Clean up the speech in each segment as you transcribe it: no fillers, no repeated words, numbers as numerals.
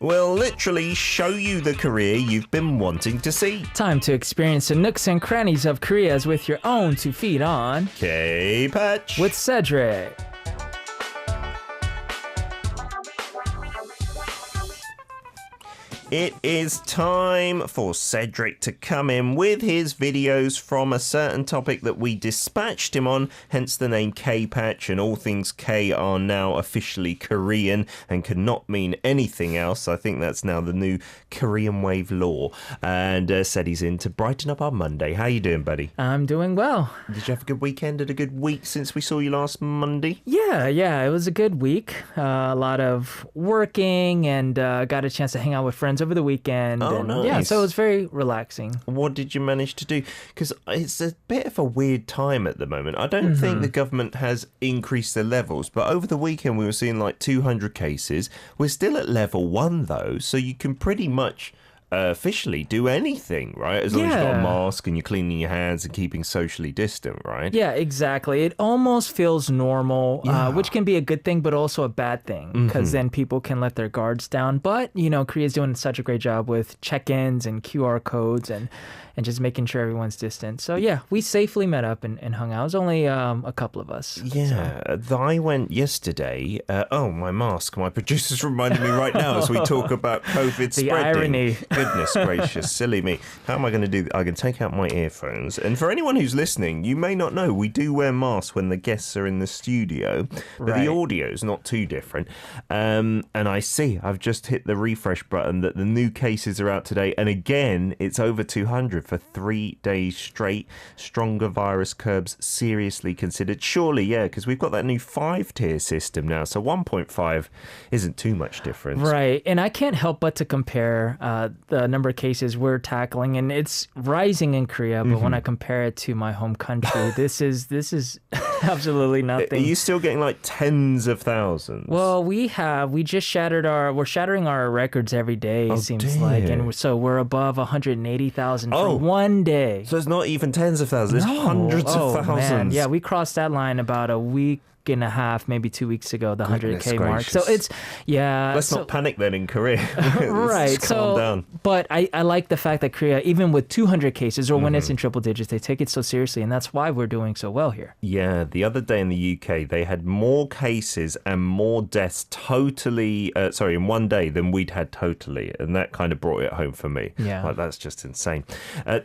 We'll literally show you the Korea you've been wanting to see. Time to experience the nooks and crannies of Korea's with your own 2 feet on K-Patch with Cedric. It is time for Cedric to come in with his videos from a certain topic that we dispatched him on, hence the name K-Patch, and all things K are now officially Korean and cannot mean anything else. I think that's now the new Korean wave law. And said he's in to brighten up our Monday. How you doing, buddy? I'm doing well. Did you have a good weekend and a good week since we saw you last Monday? Yeah, it was a good week. A lot of working and got a chance to hang out with friends over the weekend. Oh, nice. Yeah, so it was very relaxing. What did you manage to do? Because it's a bit of a weird time at the moment. I don't think the government has increased the levels, but over the weekend we were seeing like 200 cases. We're still at level 1 though, so you can pretty much officially do anything, right? As long as you've got a mask and you're cleaning your hands and keeping socially distant, right? Yeah, exactly. It almost feels normal, which can be a good thing, but also a bad thing, because then people can let their guards down. But, you know, Korea's doing such a great job with check-ins and QR codes and just making sure everyone's distant. So, yeah, we safely met up and hung out. It was only a couple of us. Yeah, I went yesterday. My mask. My producer's reminding me right now as we talk about COVID the spreading. irony. Goodness gracious, silly me. How am I going to do that? I can take out my earphones. And for anyone who's listening, you may not know, we do wear masks when the guests are in the studio. But the audio is not too different. And I see, I've just hit the refresh button that the new cases are out today. And again, it's over 200 for 3 days straight. Stronger virus curbs seriously considered. Surely, yeah, because we've got that new 5-tier system now. So 1.5 isn't too much difference. Right. And I can't help but to compare the number of cases we're tackling, and it's rising in Korea, but when I compare it to my home country, this is absolutely nothing. Are you still getting like tens of thousands? Well, we're shattering our records every day, it seems like. And so we're above 180,000 for one day. So it's not even tens of thousands, it's hundreds of thousands. Man. Yeah, we crossed that line about a week and a half, maybe 2 weeks ago, the 100K mark. So it's, Let's not panic then in Korea. Right. Just calm down. But I like the fact that Korea, even with 200 cases or when it's in triple digits, they take it so seriously. And that's why we're doing so well here. Yeah. The other day in the UK, they had more cases and more deaths in one day than we'd had totally. And that kind of brought it home for me. Yeah. Like, that's just insane.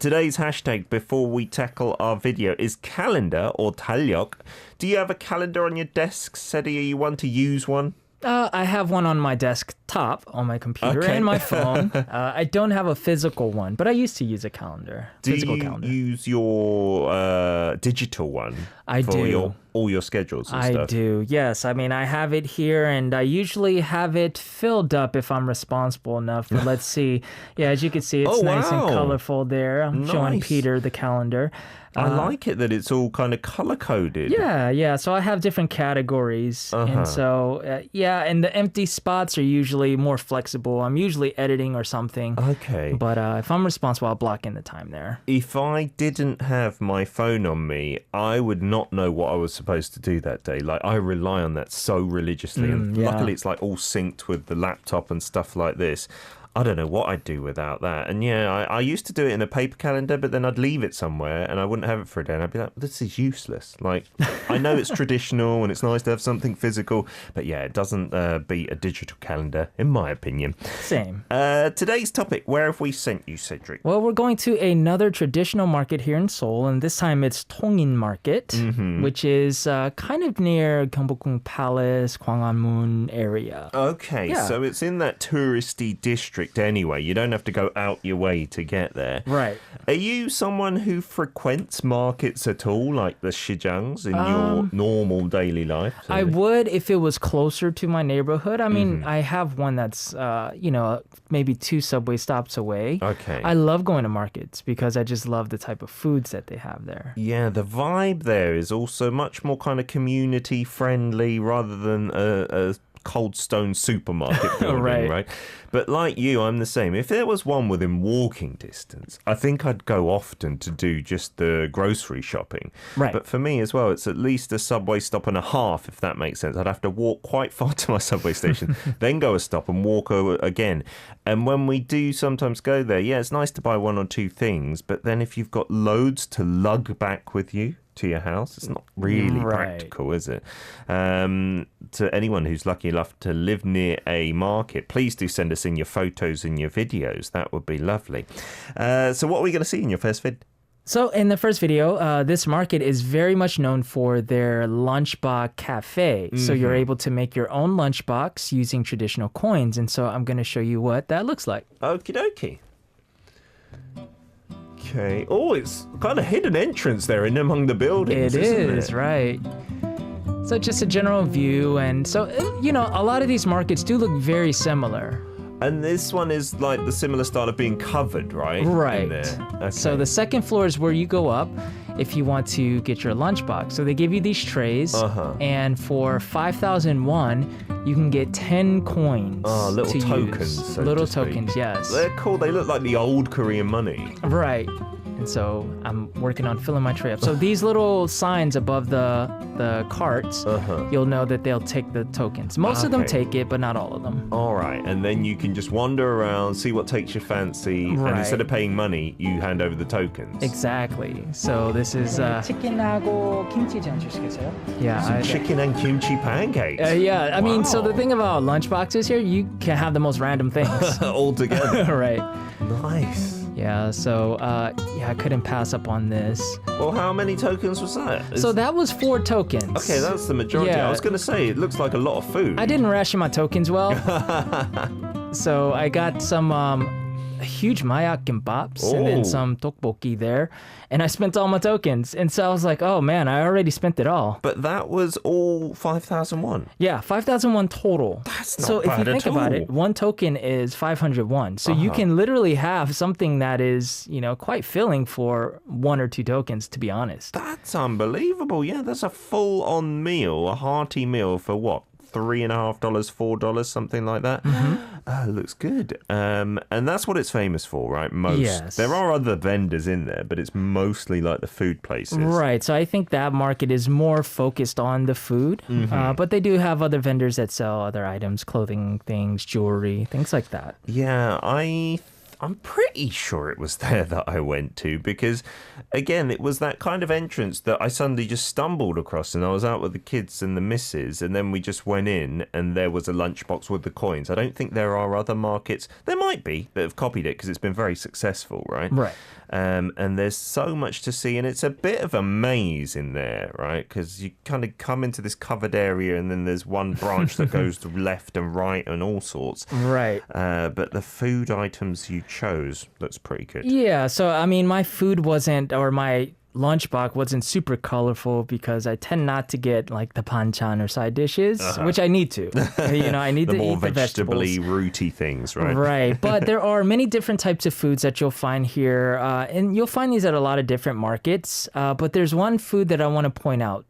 Today's hashtag before we tackle our video is calendar or 달력. Do you have a calendar on your desk, Sedi? Are you one to use one? I have one on my desktop on my computer and my phone. I don't have a physical one, but I used to use a calendar. Do you use your digital one? I do. All your schedules and stuff? I do, yes. I mean, I have it here, and I usually have it filled up if I'm responsible enough. But let's see. Yeah, as you can see, it's nice and colorful there. I'm showing Peter the calendar. I like it that it's all kind of color-coded. Yeah. So I have different categories. And so, and the empty spots are usually more flexible. I'm usually editing or something. Okay. But if I'm responsible, I'll block in the time there. If I didn't have my phone on me, I would not know what I was supposed to do that day. Like, I rely on that so religiously. And luckily, it's like all synced with the laptop and stuff like this. I don't know what I'd do without that. And I used to do it in a paper calendar, but then I'd leave it somewhere and I wouldn't have it for a day. And I'd be like, this is useless. Like, I know it's traditional and it's nice to have something physical, but it doesn't beat a digital calendar, in my opinion. Same. Today's topic, where have we sent you, Cedric? Well, we're going to another traditional market here in Seoul, and this time it's Tongin Market, which is kind of near Gyeongbokgung Palace, Gwanghwamun area. Okay, so it's in that touristy district anyway. You don't have to go out your way to get there. Right. Are you someone who frequents markets at all, like the shijangs, in your normal daily life? I would if it was closer to my neighborhood. I mean, I have one that's, maybe 2 subway stops away. Okay. I love going to markets because I just love the type of foods that they have there. Yeah, the vibe there is also much more kind of community friendly rather than a Cold Stone supermarket building, right? But like you, I'm the same. If there was one within walking distance, I think I'd go often to do just the grocery shopping. Right. But for me as well, it's at least a subway stop and a half, if that makes sense. I'd have to walk quite far to my subway station, then go a stop and walk over again. And when we do sometimes go there, yeah, it's nice to buy one or two things, but then if you've got loads to lug back with you to your house, it's not really practical, is it? To anyone who's lucky enough to live near a market, please do send us in your photos and your videos. That would be lovely. So what are we going to see in your first vid? So in the first video, this market is very much known for their lunchbox cafe. So you're able to make your own lunchbox using traditional coins. And so I'm going to show you what that looks like. Okie dokie. Okay. Oh, it's kind of hidden entrance there in among the buildings, isn't it? Right. So just a general view. And so, you know, a lot of these markets do look very similar. And this one is like the similar style of being covered, right? Right. Okay. So the second floor is where you go up if you want to get your lunchbox. So they give you these trays, and for 5,000 won, you can get 10 coins. Oh, little to tokens. Use. So little to speak. tokens, yes. They're cool. They look like the old Korean money. Right. And so I'm working on filling my tray up. So these little signs above the carts, you'll know that they'll take the tokens. Most of them take it, but not all of them. All right. And then you can just wander around, see what takes your fancy. Right. And instead of paying money, you hand over the tokens. Exactly. So this is 치킨하고 김치전 주시겠어요? yeah. Chicken and kimchi pancakes. Yeah, I mean, so the Wow. thing about lunchboxes here, you can have the most random things. All together. Right. Nice. Yeah, so I couldn't pass up on this. Well, how many tokens was that? So that was 4 tokens. Okay, that's the majority. Yeah. I was going to say, it looks like a lot of food. I didn't ration my tokens well. So I got some huge mayak kimbaps and then some tteokbokki there. And I spent all my tokens. And so I was like, oh man, I already spent it all. But that was all 5,001. Yeah, 5,001 total. That's not so if you bad at think about all. it, one token is 501. So you can literally have something that is, you know, quite filling for 1 or 2 tokens, to be honest. That's unbelievable. Yeah, that's a full-on meal, a hearty meal for what? $3.50, $4, something like that. Looks good. And that's what it's famous for, right? Most. Yes. There are other vendors in there, but it's mostly like the food places. Right. So I think that market is more focused on the food, but they do have other vendors that sell other items, clothing things, jewelry, things like that. Yeah, I'm pretty sure it was there that I went to because, again, it was that kind of entrance that I suddenly just stumbled across and I was out with the kids and the missus and then we just went in and there was a lunchbox with the coins. I don't think there are other markets. There might be that have copied it because it's been very successful, right? Right. And there's so much to see and it's a bit of a maze in there, right? Because you kind of come into this covered area and then there's one branch that goes to left and right and all sorts. Right. But the food items you chose looks pretty good. Yeah. So, I mean, my food wasn't, or my lunchbox wasn't super colorful because I tend not to get like the banchan or side dishes, which I need to. You know, I need The to more eat the vegetables. vegetably rooty things, right? Right. But there are many different types of foods that you'll find here. And you'll find these at a lot of different markets. But there's one food that I want to point out,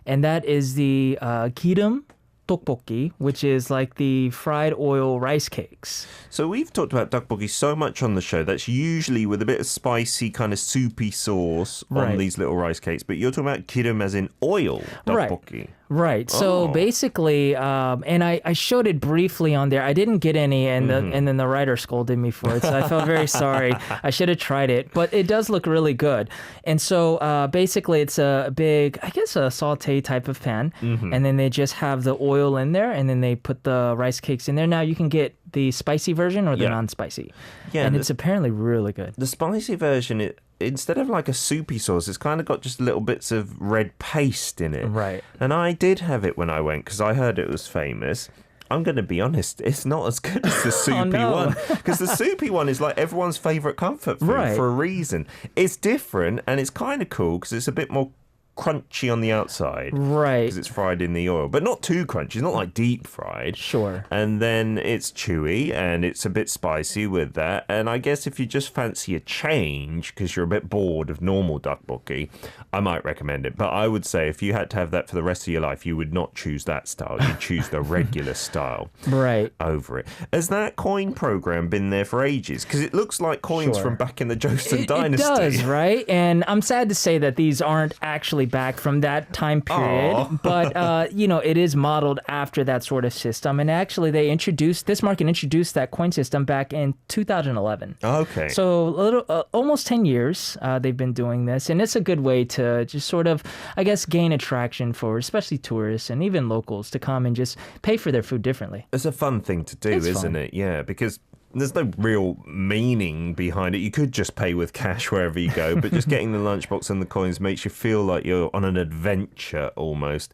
and that is the girim tteokbokki, which is like the fried oil rice cakes. So we've talked about tteokbokki so much on the show. That's usually with a bit of spicy kind of soupy sauce on these little rice cakes. But you're talking about girim as in oil tteokbokki. Right. So basically, and I showed it briefly on there. I didn't get any, and then the writer scolded me for it. So I felt very sorry. I should have tried it, but it does look really good. And so basically, it's a big, I guess, a saute type of pan, and then they just have the oil in there, and then they put the rice cakes in there. Now you can get the spicy version or the non-spicy. Yeah, and it's apparently really good. The spicy version, instead of like a soupy sauce, it's kind of got just little bits of red paste in it. Right. And I did have it when I went because I heard it was famous. I'm going to be honest, it's not as good as the soupy one. Because the soupy one is like everyone's favourite comfort food for a reason. It's different and it's kind of cool because it's a bit more crunchy on the outside. Right. Because it's fried in the oil. But not too crunchy. It's not like deep fried. Sure. And then it's chewy and it's a bit spicy with that. And I guess if you just fancy a change, because you're a bit bored of normal tteokbokki, I might recommend it. But I would say if you had to have that for the rest of your life, you would not choose that style. You'd choose the regular style over it. Has that coin program been there for ages? Because it looks like coins from back in the Joseon Dynasty. It does, right? And I'm sad to say that these aren't actually back from that time period, but it is modeled after that sort of system. And actually, this market introduced that coin system back in 2011. Okay. So almost 10 years they've been doing this, and it's a good way to just sort of, I guess, gain attraction for especially tourists and even locals to come and just pay for their food differently. It's a fun thing to do, isn't it? Yeah, because there's no real meaning behind it. You could just pay with cash wherever you go, but just getting the lunchbox and the coins makes you feel like you're on an adventure almost.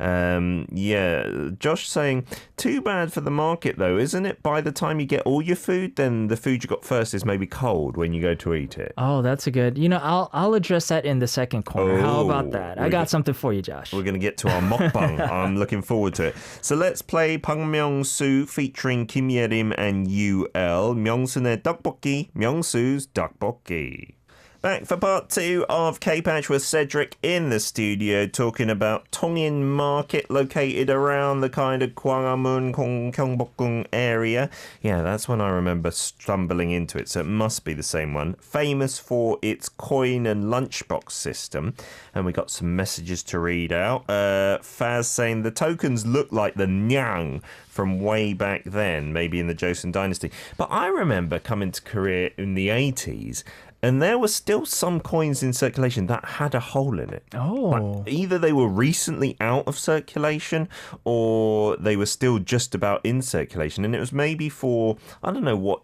Josh saying, too bad for the market though, isn't it? By the time you get all your food, then the food you got first is maybe cold when you go to eat it. Oh, that's a good. I'll address that in the second corner. How about that? I got something for you, Josh. We're going to get to our mukbang. I'm looking forward to it. So let's play Park Myung-soo featuring Kim Ye-rim and UL. 명순의 떡볶이, 명수's 떡볶이. Back for part 2 of K-Patch with Cedric in the studio talking about Tongin Market located around the kind of Gwanghwamun, Gyeongbokgung area. Yeah, that's when I remember stumbling into it, so it must be the same one. Famous for its coin and lunchbox system. And we got some messages to read out. Faz saying the tokens look like the nyang from way back then, maybe in the Joseon Dynasty. But I remember coming to Korea in the 80s, and there were still some coins in circulation that had a hole in it. Oh. Either they were recently out of circulation or they were still just about in circulation. And it was maybe for, I don't know what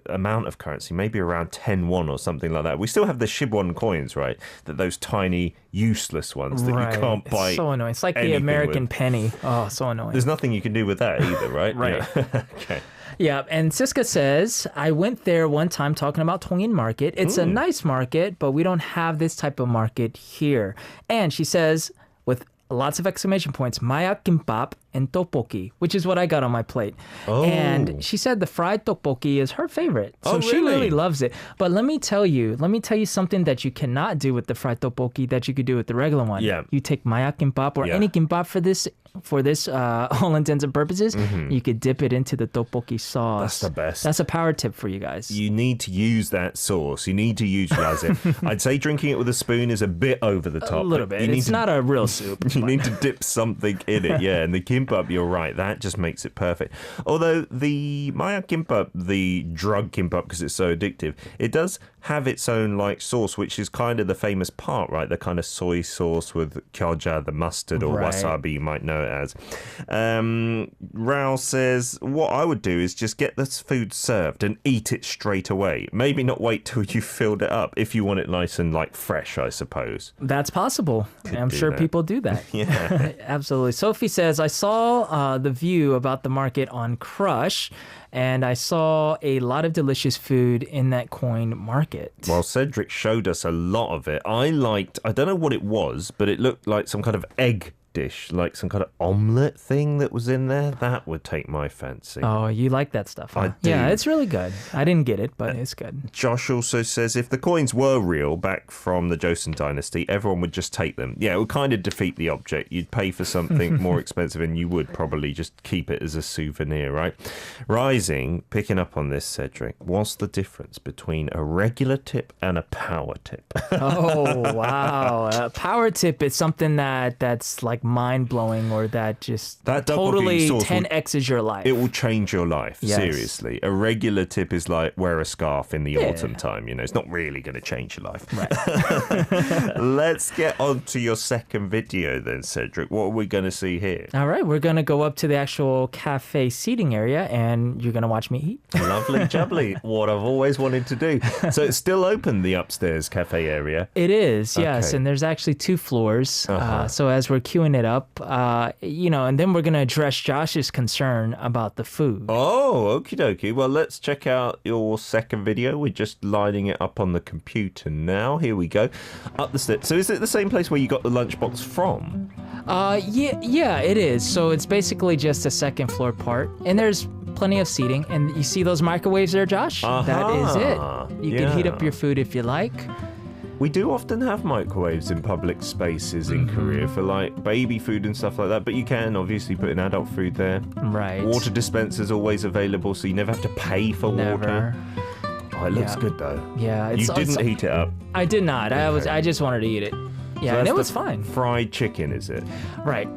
amount of currency, maybe around 10 won or something like that. We still have the Shibwon coins, right? Those tiny, useless ones that you can't buy. It's so annoying. It's like the American penny. Oh, so annoying. There's nothing you can do with that either, right? Right. Yeah. Okay. Yeah, and Siska says, I went there one time talking about Tongin Market. It's a nice market, but we don't have this type of market here. And she says, with lots of exclamation points, mayak gimbap and tteokbokki, which is what I got on my plate. Oh. And she said the fried tteokbokki is her favorite. So she really loves it. But let me tell you something that you cannot do with the fried tteokbokki that you could do with the regular one. Yeah. You take mayak gimbap or any gimbap for this all intents and purposes, you could dip it into the tteokbokki sauce. That's the best. That's a power tip for you guys. You need to use that sauce. You need to utilize it. I'd say drinking it with a spoon is a bit over the top. A little bit. It's not a real soup. You need to dip something in it, yeah. And the kimbap, you're right, that just makes it perfect. Although the Maya kimbap, the drug kimbap, because it's so addictive, it does have its own like sauce, which is kind of the famous part, right? The kind of soy sauce with gyoja, the mustard or wasabi, you might know it as. Rao says, what I would do is just get this food served and eat it straight away. Maybe not wait till you filled it up if you want it nice and like fresh, I suppose. That's possible. I'm sure people do that. Yeah. Absolutely. Sophie says, I saw the view about the market on Crush, and I saw a lot of delicious food in that coin market. Well, Cedric showed us a lot of it. I don't know what it was, but it looked like some kind of egg dish, like some kind of omelette thing that was in there. That would take my fancy. Oh, you like that stuff, huh? I do. Yeah, it's really good. I didn't get it, but it's good. Josh also says if the coins were real back from the Joseon Dynasty, everyone would just take them. Yeah, it would kind of defeat the object. You'd pay for something more expensive and you would probably just keep it as a souvenir, right? Rising, picking up on this, Cedric, what's the difference between a regular tip and a power tip? Oh, wow. A power tip is something that's like mind-blowing, or that totally 10x's your life. It will change your life, yes. Seriously. A regular tip is like wear a scarf in the autumn time, you know, it's not really going to change your life. Right. Let's get on to your second video then, Cedric. What are we going to see here? All right, we're going to go up to the actual cafe seating area and you're going to watch me eat. Lovely jubbly. What I've always wanted to do. So it's still open, the upstairs cafe area? It is, yes. Okay. And there's actually 2 floors. So as we're queuing line it up, and then we're going to address Josh's concern about the food. Oh, okie dokie. Well, let's check out your second video. We're just lining it up on the computer now. Here we go. Up the stairs. So is it the same place where you got the lunchbox from? Yeah, it is. So it's basically just a second floor part, and there's plenty of seating. And you see those microwaves there, Josh? That is it. You can heat up your food if you like. We do often have microwaves in public spaces in Korea for like baby food and stuff like that, but you can obviously put in adult food there. Right. Water dispensers always available, so you never have to pay for water. Oh, it looks good though. Yeah, you didn't heat it up. I did not. Okay. I just wanted to eat it. Yeah, so and it was fine. Fried chicken, is it? Right.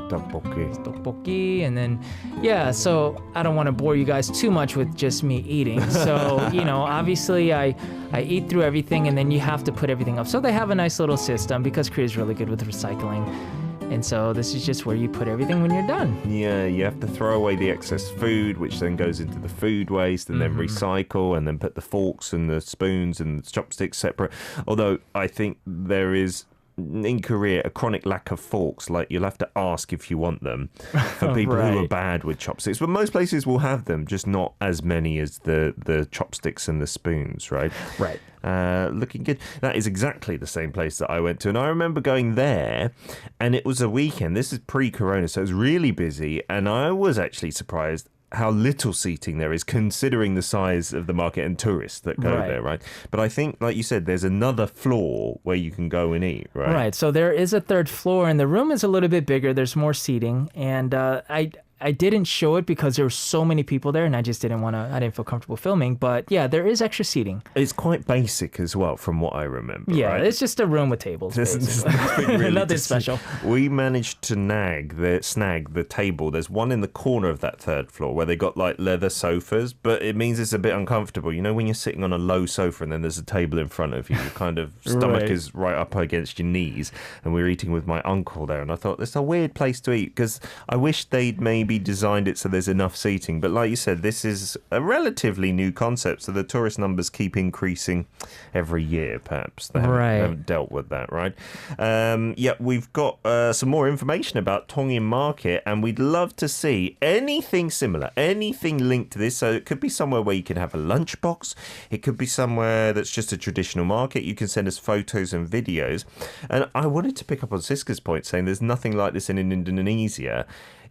Tteokbokki. And then, so I don't want to bore you guys too much with just me eating. So, obviously I eat through everything, and then you have to put everything up. So they have a nice little system because Korea's really good with recycling. And so this is just where you put everything when you're done. Yeah, you have to throw away the excess food, which then goes into the food waste, and then recycle, and then put the forks and the spoons and the chopsticks separate. Although I think there is, in Korea, a chronic lack of forks. Like, you'll have to ask if you want them for people who are bad with chopsticks. But most places will have them, just not as many as the chopsticks and the spoons, right? Right. Looking good. That is exactly the same place that I went to. And I remember going there, and it was a weekend. This is pre-corona, so it was really busy. And I was actually surprised how little seating there is, considering the size of the market and tourists that go there, right? But I think, like you said, there's another floor where you can go and eat, right? Right. So there is a third floor, and the room is a little bit bigger. There's more seating, and I didn't show it because there were so many people there, and I just didn't feel comfortable filming. But yeah, there is extra seating. It's quite basic as well, from what I remember. Yeah, right? It's just a room with tables. There's nothing really nothing special. We managed to snag the table. There's one in the corner of that third floor where they got like leather sofas, but it means it's a bit uncomfortable. You know, when you're sitting on a low sofa and then there's a table in front of you, your kind of stomach is right up against your knees. And we were eating with my uncle there, and I thought, it's a weird place to eat, because I wish they'd maybe designed it so there's enough seating. But like you said, this is a relatively new concept, so the tourist numbers keep increasing every year, perhaps. They haven't dealt with that, right? We've got some more information about Tongin Market, and we'd love to see anything similar, anything linked to this. So it could be somewhere where you can have a lunchbox. It could be somewhere that's just a traditional market. You can send us photos and videos. And I wanted to pick up on Siska's point, saying there's nothing like this in Indonesia.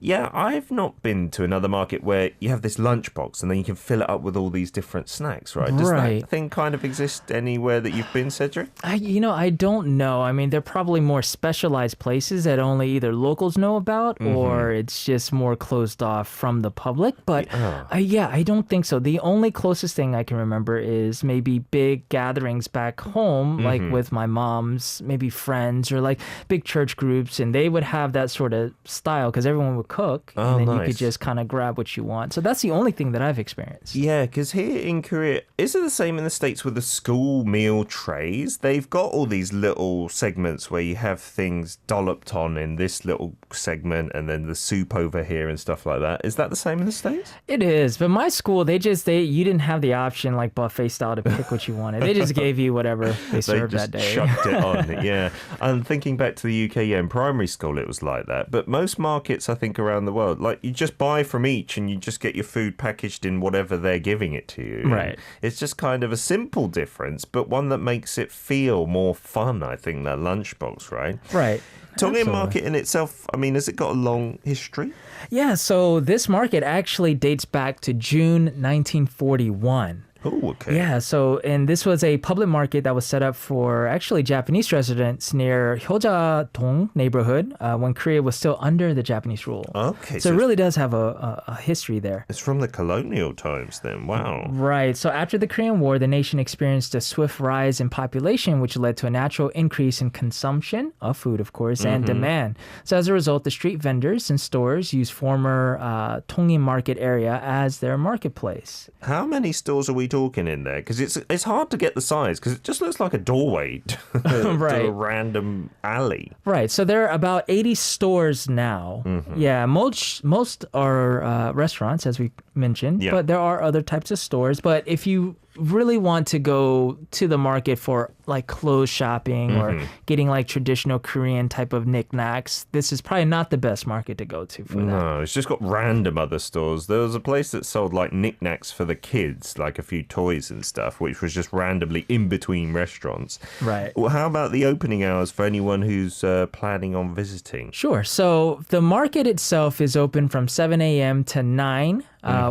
Yeah, I've not been to another market where you have this lunchbox and then you can fill it up with all these different snacks, right? Does that thing kind of exist anywhere that you've been, Cedric? I don't know. I mean, they're probably more specialized places that only either locals know about or it's just more closed off from the public. But I don't think so. The only closest thing I can remember is maybe big gatherings back home, like with my mom's maybe friends, or like big church groups, and they would have that sort of style because everyone would cook, and then you could just kind of grab what you want. So that's the only thing that I've experienced. Yeah, because here in Korea, is it the same in the States with the school meal trays? They've got all these little segments where you have things dolloped on in this little segment, and then the soup over here and stuff like that. Is that the same in the States? It is, but my school, you didn't have the option like buffet style to pick what you wanted. They just gave you whatever they served that day. They just chucked it on, yeah. And thinking back to the UK, in primary school it was like that. But most markets, I think, around the world, like, you just buy from each and you just get your food packaged in whatever they're giving it to you. Right. It's just kind of a simple difference, but one that makes it feel more fun, I think, that lunchbox, right? Right. Tongin Market in itself, I mean, has it got a long history? Yeah, so this market actually dates back to June 1941. Oh, okay. Yeah, and this was a public market that was set up for actually Japanese residents near Hyoja-dong neighborhood when Korea was still under the Japanese rule. Okay. So it really does have a history there. It's from the colonial times then, wow. Right, so after the Korean War, the nation experienced a swift rise in population, which led to a natural increase in consumption of food, of course, and demand. So as a result, the street vendors and stores used former Tongin Market area as their marketplace. How many stores are we talking in there? Because it's hard to get the size, because it just looks like a doorway to a random alley. Right. So there are about 80 stores now. Yeah, most are restaurants, as we mentioned, but there are other types of stores. But if you really want to go to the market for like clothes shopping or getting like traditional Korean type of knickknacks, this is probably not the best market to go to for that. No, it's just got random other stores. There was a place that sold like knickknacks for the kids, like a few toys and stuff, which was just randomly in between restaurants. Right. Well, how about the opening hours for anyone who's planning on visiting? Sure. So the market itself is open from 7 a.m. to 9,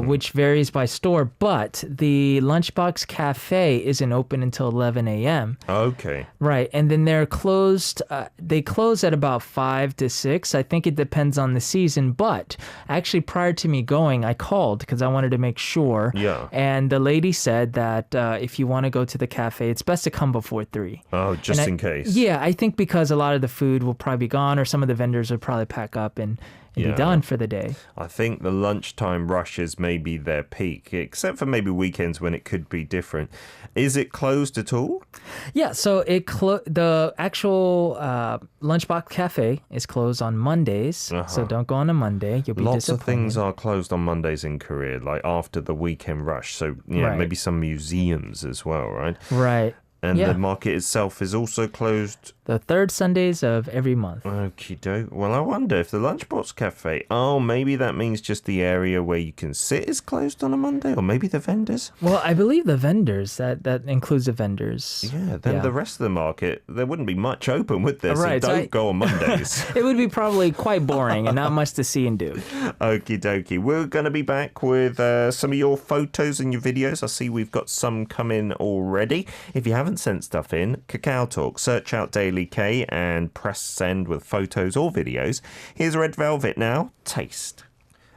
which varies by store, but the Lunchbox Cafe isn't open until 11 a.m. Okay. Right. And then they're closed. They close at about 5 to 6. I think it depends on the season. But actually, prior to me going, I called because I wanted to make sure. Yeah. And the lady said that if you want to go to the cafe, it's best to come before 3. Oh, just in case. Yeah, I think because a lot of the food will probably be gone or some of the vendors will probably pack up and be done for the day. I think the lunchtime rushes may be their peak, except for maybe weekends when it could be different. Is it closed at all? Yeah, so the actual Lunchbox Cafe is closed on Mondays, so don't go on a Monday. You'll be Lots of disappointed. things are closed on Mondays in Korea, like after the weekend rush. So, Right. maybe some museums as well, right? Right. And Yeah. the market itself is also closed. The third Sundays of every month. Okie doke. Well, I wonder if the Lunchbox Cafe, maybe that means just the area where you can sit is closed on a Monday, or maybe the vendors. Well, I believe the vendors, that includes the vendors. Yeah, then the rest of the market, there wouldn't be much open, would there? Right, So so don't go on Mondays. It would be probably quite boring and not much to see and do. Okie dokie. We're going to be back with some of your photos and your videos. I see we've got some come in already. If you haven't sent stuff in, Kakao Talk, search out Daily K and press send with photos or videos. Here's Red Velvet now. Taste.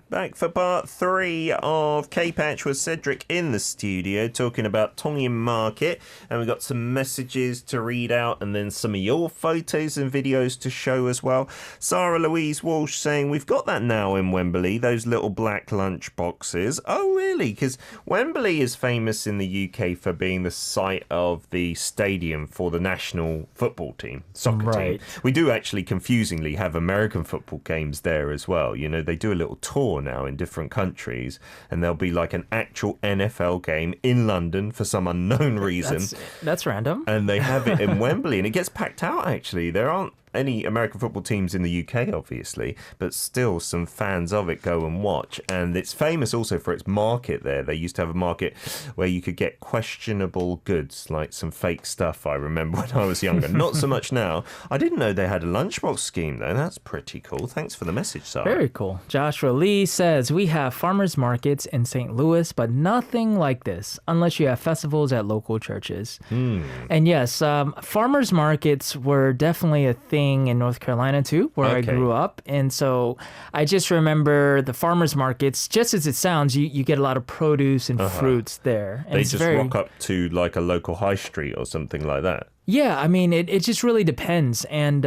Back for part 3 of K-Patch with Cedric in the studio talking about Tongin Market, and we've got some messages to read out and then some of your photos and videos to show as well. Sarah Louise Walsh saying we've got that now in Wembley, those little black lunch boxes. Oh really? Because Wembley is famous in the UK for being the site of the stadium for the national football team, soccer team. We do actually confusingly have American football games there as well. You know, they do a little tour now in different countries, and there'll be like an actual NFL game in London for some unknown reason. That's random. And they have it in Wembley, and it gets packed out actually. There aren't any American football teams in the UK, obviously, but still some fans of it go and watch. And it's famous also for its market there. They used to have a market where you could get questionable goods, like some fake stuff, I remember when I was younger. Not so much now. I didn't know they had a lunchbox scheme, though. That's pretty cool. Thanks for the message, Sarah. Very cool. Joshua Lee says, we have farmers markets in St. Louis, but nothing like this, unless you have festivals at local churches. And yes, farmers markets were definitely a thing in North Carolina too, where I grew up. And so I just remember the farmers markets, just as it sounds, you get a lot of produce and fruits there. And they just rock up to like a local high street or something like that. Yeah, I mean, it just really depends. And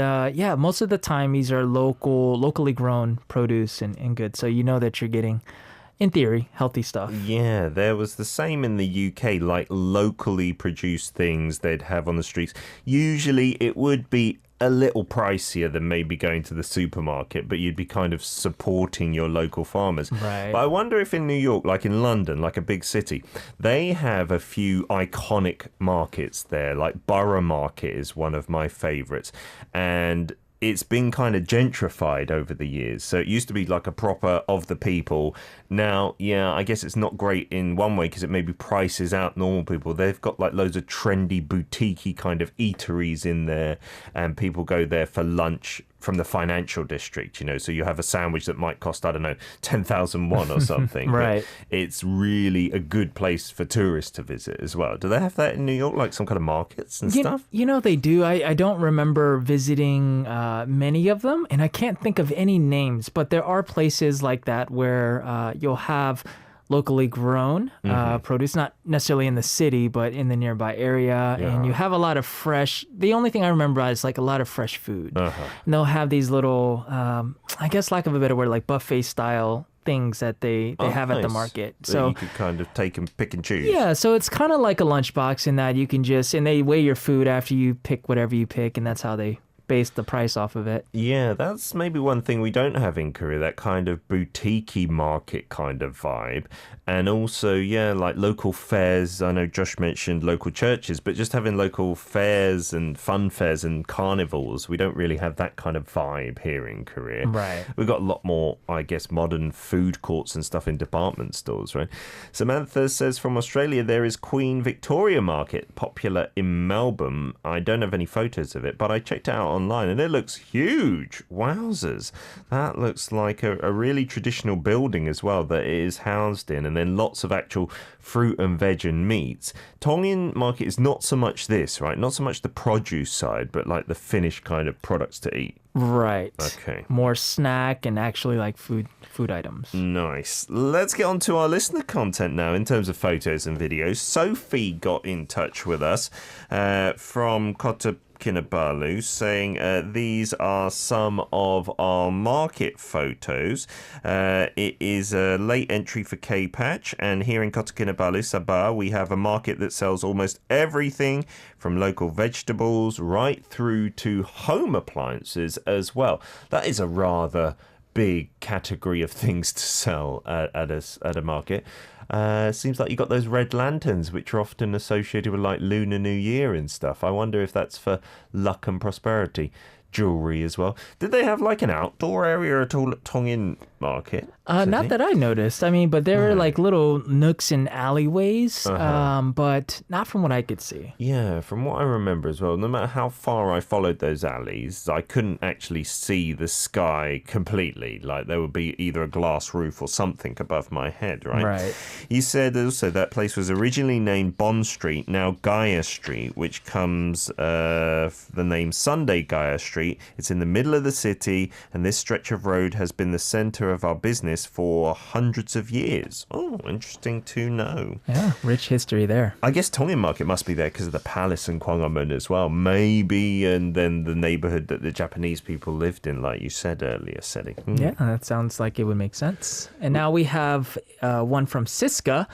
most of the time these are locally grown produce and goods. So you know that you're getting, in theory, healthy stuff. Yeah, there was the same in the UK, like locally produced things they'd have on the streets. Usually it would be a little pricier than maybe going to the supermarket, but you'd be kind of supporting your local farmers. Right. But I wonder if in New York, like in London, like a big city, they have a few iconic markets there. Like Borough Market is one of my favorites. And it's been kind of gentrified over the years. So it used to be like a proper of the people. Now, yeah, I guess it's not great in one way because it maybe prices out normal people. They've got like loads of trendy, boutique-y kind of eateries in there, and people go there for lunch from the financial district, you know, so you have a sandwich that might cost, I don't know, 10,000 won or something. Right. But it's really a good place for tourists to visit as well. Do they have that in New York, like some kind of markets and stuff? You know, they do. I don't remember visiting many of them, and I can't think of any names, but there are places like that where you'll have locally grown produce, not necessarily in the city, but in the nearby area. Yeah. And you have a lot of fresh, the only thing I remember is like a lot of fresh food. And they'll have these little, I guess lack of a better word, like buffet style things that they have at the market. That so you could kind of take and pick and choose. Yeah, so it's kind of like a lunchbox in that you can just, and they weigh your food after you pick whatever you pick, and that's how they base the price off of it. Yeah, that's maybe one thing we don't have in Korea, that kind of boutique-y market kind of vibe. And also, yeah, like local fairs. I know Josh mentioned local churches, but just having local fairs and fun fairs and carnivals, we don't really have that kind of vibe here in Korea. Right. We've got a lot more, I guess, modern food courts and stuff in department stores, right? Samantha says from Australia, there is Queen Victoria Market, popular in Melbourne. I don't have any photos of it, but I checked it out online and it looks huge. Wowzers. That looks like a really traditional building as well that it is housed in, and then lots of actual fruit and veg and meats. Tongin Market is not so much this, right? Not so much the produce side, but like the finished kind of products to eat. Right. Okay. More snack and actually like food items. Nice. Let's get on to our listener content now in terms of photos and videos. Sophie got in touch with us from Kinabalu saying these are some of our market photos. It is a late entry for K-Patch, and here in Kota Kinabalu, Sabah, we have a market that sells almost everything from local vegetables right through to home appliances as well. That is a rather big category of things to sell at a market. Seems like you got those red lanterns, which are often associated with like Lunar New Year and stuff. I wonder if that's for luck and prosperity. Jewelry as well. Did they have like an outdoor area at all at Tongin Market? Not that I noticed. I mean, but there were like little nooks and alleyways, but not from what I could see. Yeah, from what I remember as well, no matter how far I followed those alleys, I couldn't actually see the sky completely. Like there would be either a glass roof or something above my head, right? Right. You said also that place was originally named Bond Street, now Gaia Street, which comes the name Sunday Gaia Street. It's in the middle of the city, and this stretch of road has been the center of our business for hundreds of years. Oh, interesting to know. Yeah, rich history there. I guess Tongin Market must be there because of the palace in Gwanghwamun as well. Maybe, and then the neighborhood that the Japanese people lived in, like you said earlier, Cedric. Yeah, that sounds like it would make sense. And now we have one from Siska.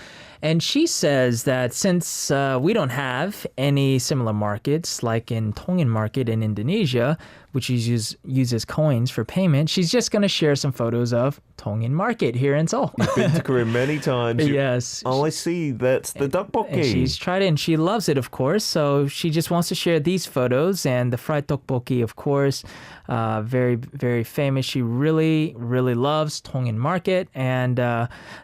And she says that since we don't have any similar markets like in Tongin Market in Indonesia, which uses coins for payment, she's just going to share some photos of Tongin Market here in Seoul. You've been to Korea many times. Yes. Oh, I see. That's the tteokbokki. And she's tried it and she loves it, of course. So she just wants to share these photos, and the fried tteokbokki, of course, very, very famous. She really, really loves Tongin Market, and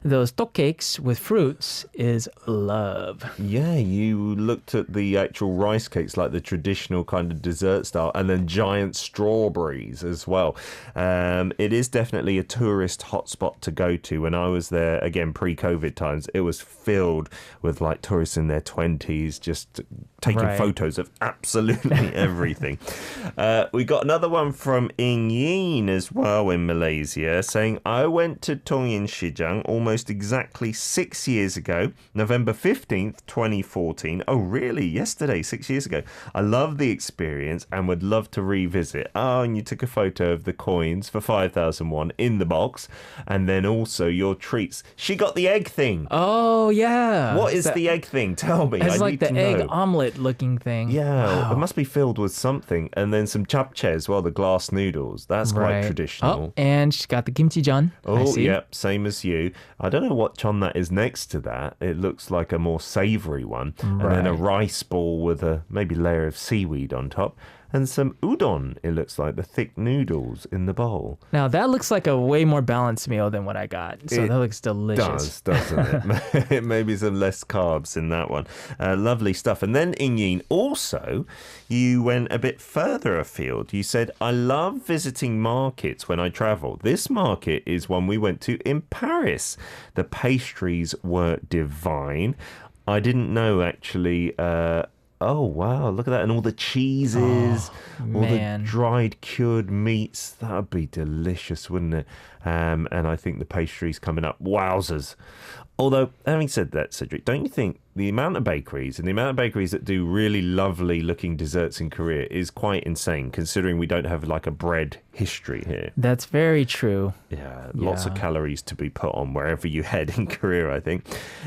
those tteok cakes with fruits is love. Yeah, you looked at the actual rice cakes, like the traditional kind of dessert style, and then giant strawberries as well. It is definitely a tourist hotspot to go to. When I was there, again, pre-COVID times, it was filled with like tourists in their 20s just taking photos of absolutely everything. We got another one from Ing Yin as well in Malaysia saying, I went to 통인시장 almost exactly 6 years ago, November 15th, 2014. Oh, really? Yesterday, 6 years ago. I love the experience and would love to revisit. Oh, and you took a photo of the coins for 5,000 won in the box, and then also your treats. She got the egg thing. Oh, yeah. What is the egg thing? Tell me. It's I like need the to egg know. omelet looking thing. Yeah, Wow. it must be filled with something. And then some japchae as well, the glass noodles. That's quite traditional. Oh, and she's got the kimchi jeon. I Oh, see. yep, same as you. I don't know what jeon that is next to that. It looks like a more savory one. And then a rice ball with a maybe layer of seaweed on top. And some udon, it looks like, the thick noodles in the bowl. Now, that looks like a way more balanced meal than what I got. So that looks delicious. Doesn't it? Maybe some less carbs in that one. Lovely stuff. And then, Ing Yin, also, you went a bit further afield. You said, I love visiting markets when I travel. This market is one we went to in Paris. The pastries were divine. I didn't know, actually... Oh, wow, look at that. And all the cheeses, all the dried cured meats. That would be delicious, wouldn't it? And I think the pastries coming up. Wowzers. Although, having said that, Cedric, don't you think the amount of bakeries and the amount of bakeries that do really lovely looking desserts in Korea is quite insane, considering we don't have like a bread history here. That's very true. Yeah, lots of calories to be put on wherever you head in Korea, I think.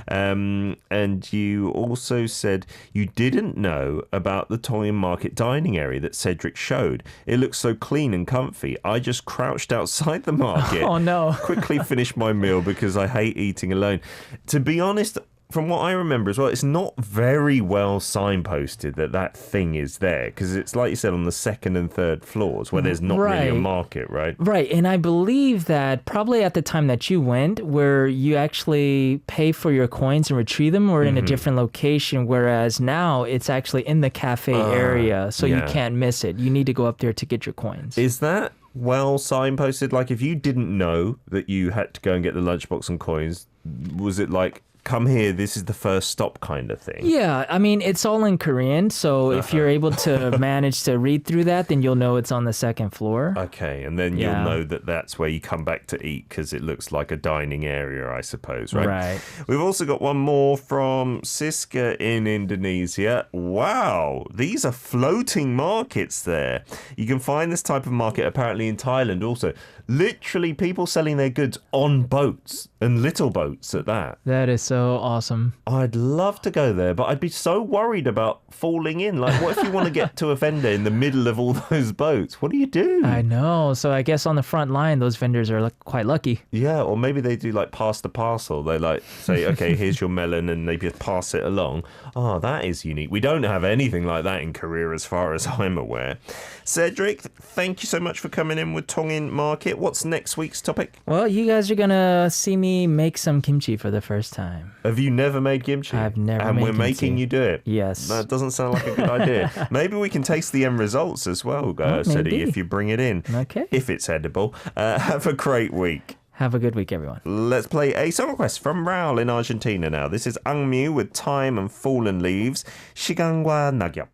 And you also said you didn't know about the Tongin Market dining area that Cedric showed. It looks so clean and comfy. I just crouched outside the market. Oh no. Quickly finished my meal because I hate eating alone. To be honest, from what I remember as well, it's not very well signposted that thing is there, because it's like you said on the second and third floors where there's not really a market, right? Right, and I believe that probably at the time that you went, where you actually pay for your coins and retrieve them, were in a different location, whereas now it's actually in the cafe area, so you can't miss it. You need to go up there to get your coins. Is that well signposted? Like if you didn't know that you had to go and get the lunchbox and coins, was it like, come here, this is the first stop kind of thing? Yeah, I mean, it's all in Korean, so if you're able to manage to read through that, then you'll know it's on the second floor. Okay, and then you'll know that that's where you come back to eat, because it looks like a dining area, I suppose, right? Right. We've also got one more from Siska in Indonesia. Wow, these are floating markets there. You can find this type of market apparently in Thailand also. Literally people selling their goods on boats, and little boats at that. That is so awesome. I'd love to go there, but I'd be so worried about falling in. Like, what if you want to get to a vendor in the middle of all those boats? What do you do? I know. So I guess on the front line, those vendors are quite lucky. Yeah, or maybe they do like pass the parcel. They like say, okay, here's your melon, and they just pass it along. Oh, that is unique. We don't have anything like that in Korea as far as I'm aware. Cedric, thank you so much for coming in with Tongin Market. What's next week's topic? Well, you guys are going to see me make some kimchi for the first time. Have you never made kimchi? I've never made kimchi. And we're making you do it? Yes. That doesn't sound like a good idea. Maybe we can taste the end results as well, Cedric, if you bring it in. Okay. If it's edible. Have a great week. Have a good week, everyone. Let's play a song request from Raul in Argentina now. This is Angmu with Time and Fallen Leaves. 시간과 낙엽.